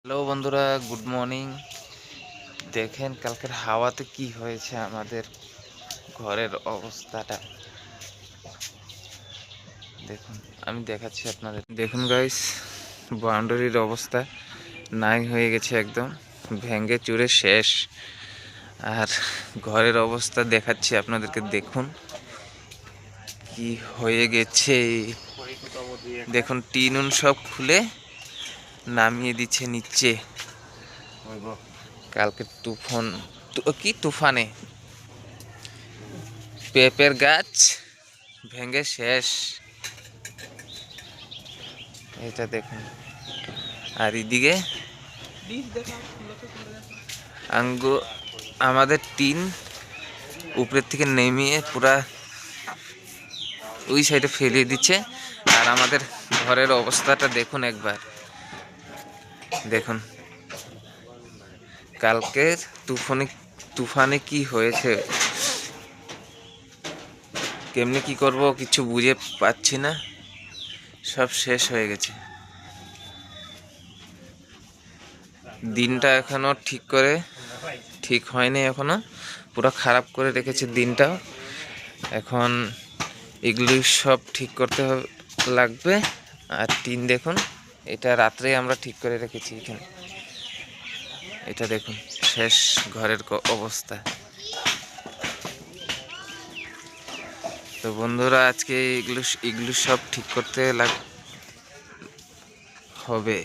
Hello বন্ধুরা, good morning. দেখেন কালকের হাওয়াতে কি হয়েছে আমাদের ঘরের অবস্থাটা। দেখুন, আমি দেখাচ্ছি আপনাদের। দেখুন গাইস, বাউন্ডারির অবস্থা নাই হয়ে গেছে, একদম ভেঙে চুরে শেষ। আর ঘরের অবস্থা দেখাচ্ছি আপনাদেরকে, দেখুন কি হয়ে গেছে। দেখুন টিন উন সব খুলে নামিয়ে দিচ্ছে নিচে। কালকে তুফানে পেঁপের গাছ ভেঙে শেষ। এটা দেখুন, আর এদিকে আমাদের টিন উপরের থেকে নেমিয়ে পুরা ওই সাইডে ফেলিয়ে দিচ্ছে। আর আমাদের ঘরের অবস্থাটা দেখুন একবার, দেখুন কালকের তুফানে কি হয়েছে। কেমনি কি করব কিছু বুঝে পাচ্ছি না, সব শেষ হয়ে গেছে। দিনটা এখনো ঠিক হয়নি, এখনো পুরো খারাপ করে রেখেছে দিনটাও। এখন এগুলি সব ঠিক করতে লাগবে। আর টিন দেখুন, এটা রাত্রে আমরা ঠিক করে রেখেছি এখানে। এটা দেখুন শেষ ঘরের অবস্থা। তো বন্ধুরা, আজকে এগুলো সব ঠিক করতে হবে।